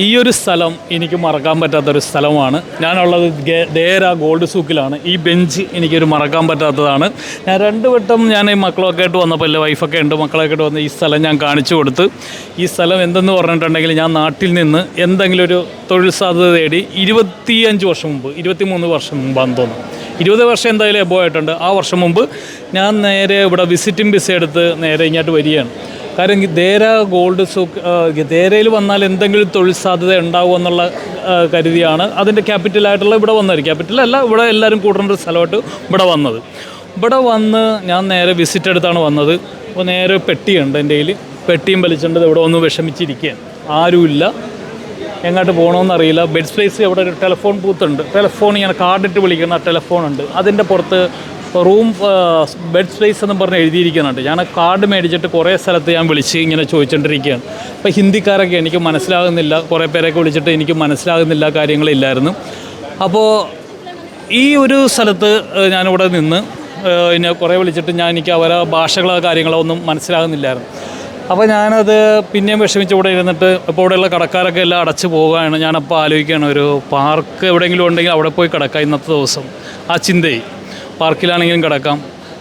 ഈ ഒരു സ്ഥലം എനിക്ക് മറക്കാൻ പറ്റാത്തൊരു സ്ഥലമാണ്. ഞാനുള്ളത് ദേര ഗോൾഡ് സൂക്കിലാണ്. ഈ ബെഞ്ച് എനിക്കൊരു മറക്കാൻ പറ്റാത്തതാണ്. ഞാൻ 2 വട്ടം ഞാൻ ഈ മക്കളൊക്കെ ആയിട്ട് വന്നപ്പോൾ, അല്ലേ വൈഫൊക്കെ ഉണ്ട്, മക്കളൊക്കെ ആയിട്ട് വന്ന് ഈ സ്ഥലം ഞാൻ കാണിച്ചു കൊടുത്ത്. ഈ സ്ഥലം എന്തെന്ന് പറഞ്ഞിട്ടുണ്ടെങ്കിൽ, ഞാൻ നാട്ടിൽ നിന്ന് എന്തെങ്കിലും ഒരു തൊഴിൽ സാധ്യത തേടി 25 വർഷം മുമ്പ്, 23 വർഷം മുമ്പാന്ന് തോന്നുന്നു, 20 വർഷം എന്തായാലും എബോ ആയിട്ടുണ്ട്. ആ വർഷം മുമ്പ് ഞാൻ നേരെ ഇവിടെ വിസിറ്റിംഗ് വിസ എടുത്ത് നേരെ ഇങ്ങോട്ട് വരികയാണ്. കാരണം ദേര ഗോൾഡ് സൂക്ക്, ദേരയിൽ വന്നാൽ എന്തെങ്കിലും തൊഴിൽ സാധ്യത ഉണ്ടാവും എന്നുള്ള കരുതിയാണ് അതിൻ്റെ ക്യാപിറ്റലായിട്ടുള്ള ഇവിടെ വന്നത്. ക്യാപിറ്റലല്ല, ഇവിടെ എല്ലാവരും കൂടുന്ന ഒരു സ്ഥലമായിട്ട് ഇവിടെ വന്നത്. ഇവിടെ വന്ന് ഞാൻ നേരെ വിസിറ്റ് എടുത്താണ് വന്നത്. അപ്പോൾ നേരെ പെട്ടിയുണ്ട് എൻ്റെ കയ്യിൽ. പെട്ടിയും വലിച്ചിട്ടുണ്ട് ഇവിടെ ഒന്ന് വിഷമിച്ചിരിക്കുകയാണ്. ആരുമില്ല, എങ്ങോട്ട് പോകണമെന്നറിയില്ല. ബെഡ് സ്പേസ് അവിടെ ഒരു ടെലിഫോൺ ബൂത്തുണ്ട്. ടെലിഫോൺ ഇങ്ങനെ കാർഡിട്ട് വിളിക്കുന്ന ടെലിഫോണുണ്ട്. അതിൻ്റെ പുറത്ത് റൂം ബെഡ് സ്പേസ് എന്ന് പറഞ്ഞ് എഴുതിയിരിക്കുന്നുണ്ട്. ഞാൻ കാർഡ് മേടിച്ചിട്ട് കുറേ സ്ഥലത്ത് ഞാൻ വിളിച്ച് ഇങ്ങനെ ചോദിച്ചുകൊണ്ടിരിക്കുകയാണ്. അപ്പോൾ ഹിന്ദിക്കാരൊക്കെ എനിക്ക് മനസ്സിലാകുന്നില്ല, കുറേ പേരൊക്കെ വിളിച്ചിട്ട് എനിക്ക് മനസ്സിലാകുന്നില്ല, കാര്യങ്ങളില്ലായിരുന്നു. അപ്പോൾ ഈ ഒരു സ്ഥലത്ത് ഞാനിവിടെ നിന്ന് പിന്നെ കുറേ വിളിച്ചിട്ട് എനിക്ക് അവരെ ഭാഷകളോ കാര്യങ്ങളോ ഒന്നും മനസ്സിലാകുന്നില്ലായിരുന്നു. അപ്പോൾ ഞാനത് പിന്നെയും വിഷമിച്ച് ഇവിടെ ഇരുന്നിട്ട്, ഇപ്പോൾ ഇവിടെയുള്ള കടക്കാരൊക്കെ എല്ലാം അടച്ചു പോവുകയാണ്. ഞാനപ്പോൾ ആലോചിക്കുകയാണ്, ഒരു പാർക്ക് എവിടെയെങ്കിലും ഉണ്ടെങ്കിൽ അവിടെ പോയി കിടക്കാം ഇന്നത്തെ ദിവസം. ആ ചിന്തയിൽ പാർക്കിലാണെങ്കിലും കിടക്കാം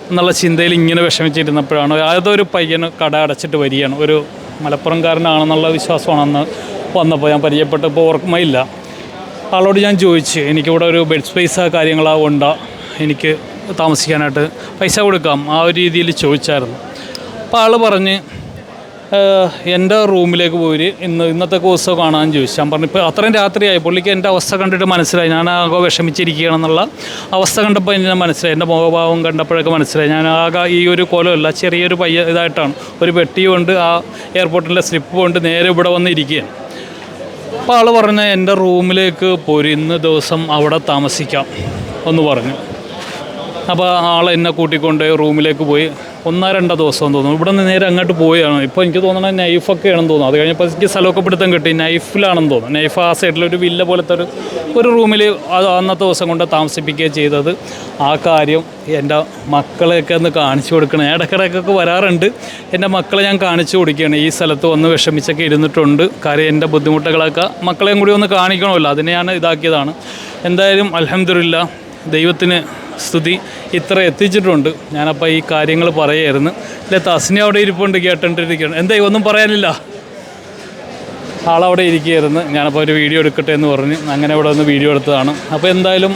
എന്നുള്ള ചിന്തയിൽ ഇങ്ങനെ വിഷമിച്ചിരുന്നപ്പോഴാണ് അതൊരു പയ്യന് കട അടച്ചിട്ട് വരികയാണ്. ഒരു മലപ്പുറംകാരനാണെന്നുള്ള വിശ്വാസമാണ് അന്ന് വന്നപ്പോൾ ഞാൻ പരിചയപ്പെട്ടപ്പോൾ ഓർമ്മയില്ല. ആളോട് ഞാൻ ചോദിച്ചു, എനിക്കിവിടെ ഒരു ബെഡ് സ്പേസ് കാര്യങ്ങളോ ഉണ്ടോ, എനിക്ക് താമസിക്കാനായിട്ട് പൈസ കൊടുക്കാം, ആ ഒരു രീതിയിൽ ചോദിച്ചായിരുന്നു. അപ്പോൾ ആൾ പറഞ്ഞ് എൻ്റെ റൂമിലേക്ക് പോയി ഇന്നത്തെ ദിവസം കാണാമെന്ന് ചോദിച്ചു. ഞാൻ പറഞ്ഞു, ഇപ്പോൾ അത്രയും രാത്രിയായി. പുള്ളിക്ക് എൻ്റെ അവസ്ഥ കണ്ടിട്ട് മനസ്സിലായി, ഞാൻ ആകെ വിഷമിച്ചിരിക്കുകയാണെന്നുള്ള അവസ്ഥ കണ്ടപ്പോൾ എനിക്ക് മനസ്സിലായി. എൻ്റെ മുഖഭാവം കണ്ടപ്പോഴൊക്കെ മനസ്സിലായി ഞാൻ ആകെ ഈ ഒരു കൊലമല്ല, ചെറിയൊരു ഇതായിട്ടാണ്. ഒരു പെട്ടിയുണ്ട്, ആ എയർപോർട്ടിൻ്റെ സ്ലിപ്പ് കൊണ്ട് നേരെ ഇവിടെ വന്നിരിക്കുകയാണ്. അപ്പോൾ ആൾ പറഞ്ഞ് എൻ്റെ റൂമിലേക്ക് പോരി, ഇന്ന് ദിവസം അവിടെ താമസിക്കാം എന്ന് പറഞ്ഞു. അപ്പോൾ ആൾ എന്നെ കൂട്ടിക്കൊണ്ട് റൂമിലേക്ക് പോയി. 1-2 ദിവസം തോന്നുന്നു. ഇവിടെ നിന്ന് നേരെ അങ്ങോട്ട് പോയാണ്. ഇപ്പോൾ എനിക്ക് തോന്നുന്നത് നൈഫൊക്കെയാണെന്ന് തോന്നുന്നു. അത് കഴിഞ്ഞപ്പോൾ എനിക്ക് സ്ഥലമൊക്കെ പിടുത്തം കിട്ടി. നൈഫിലാണെന്ന് തോന്നുന്നു. നൈഫ് ആ സൈഡിലൊരു വില്ല പോലത്തെ ഒരു റൂമിൽ അന്നത്തെ ദിവസം കൊണ്ട് താമസിപ്പിക്കുകയും ചെയ്തത്. ആ കാര്യം എൻ്റെ മക്കളെയൊക്കെ ഒന്ന് കാണിച്ചു കൊടുക്കണം. ഇടയ്ക്കിടയ്ക്കൊക്കെ വരാറുണ്ട്. എൻ്റെ മക്കളെ ഞാൻ കാണിച്ചു കൊടുക്കുകയാണ്. ഈ സ്ഥലത്ത് വന്ന് വിഷമിച്ചൊക്കെ ഇരുന്നിട്ടുണ്ട്. കാര്യം എൻ്റെ ബുദ്ധിമുട്ടുകളൊക്കെ മക്കളെയും കൂടി ഒന്ന് കാണിക്കണമല്ലോ, അതിനെ ഞാൻ ഇതാക്കിയതാണ്. എന്തായാലും അൽഹംദുലില്ലാ, ദൈവത്തിന് സ്തുതി, ഇത്ര എത്തിച്ചിട്ടുണ്ട്. ഞാനപ്പോൾ ഈ കാര്യങ്ങൾ പറയായിരുന്നു. അല്ലെ തസ്നി അവിടെ ഇരിപ്പുണ്ട്, കേട്ടോണ്ടിരിക്കുകയാണ്. എന്തായി ഒന്നും പറയാനില്ല, ആളവിടെ ഇരിക്കുകയായിരുന്നു. ഞാനപ്പോൾ ഒരു വീഡിയോ എടുക്കട്ടെ എന്ന് പറഞ്ഞ് അങ്ങനെ ഇവിടെ ഒന്ന് വീഡിയോ എടുത്തതാണ്. അപ്പോൾ എന്തായാലും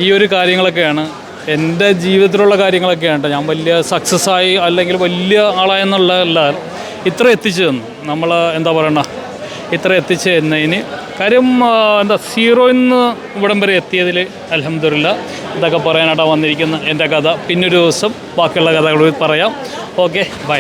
ഈ ഒരു കാര്യങ്ങളൊക്കെയാണ് എൻ്റെ ജീവിതത്തിലുള്ള കാര്യങ്ങളൊക്കെയാണ്. ഞാൻ വലിയ സക്സസ് ആയി അല്ലെങ്കിൽ വലിയ ആളായെന്നുള്ളതല്ല, ഇത്ര എത്തിച്ചു തന്നു. നമ്മൾ എന്താ പറയണ, ഇത്ര എത്തിച്ചു തന്നതിന് കാര്യം സീറോയിൽ നിന്ന് ഇവിടം വരെ എത്തിയതിൽ അൽഹംദുലില്ലാ. ഇതൊക്കെ പറയാനായിട്ടാണ് വന്നിരിക്കുന്ന എൻ്റെ കഥ. പിന്നൊരു ദിവസം ബാക്കിയുള്ള കഥകൾ പറയാം. Okay, by.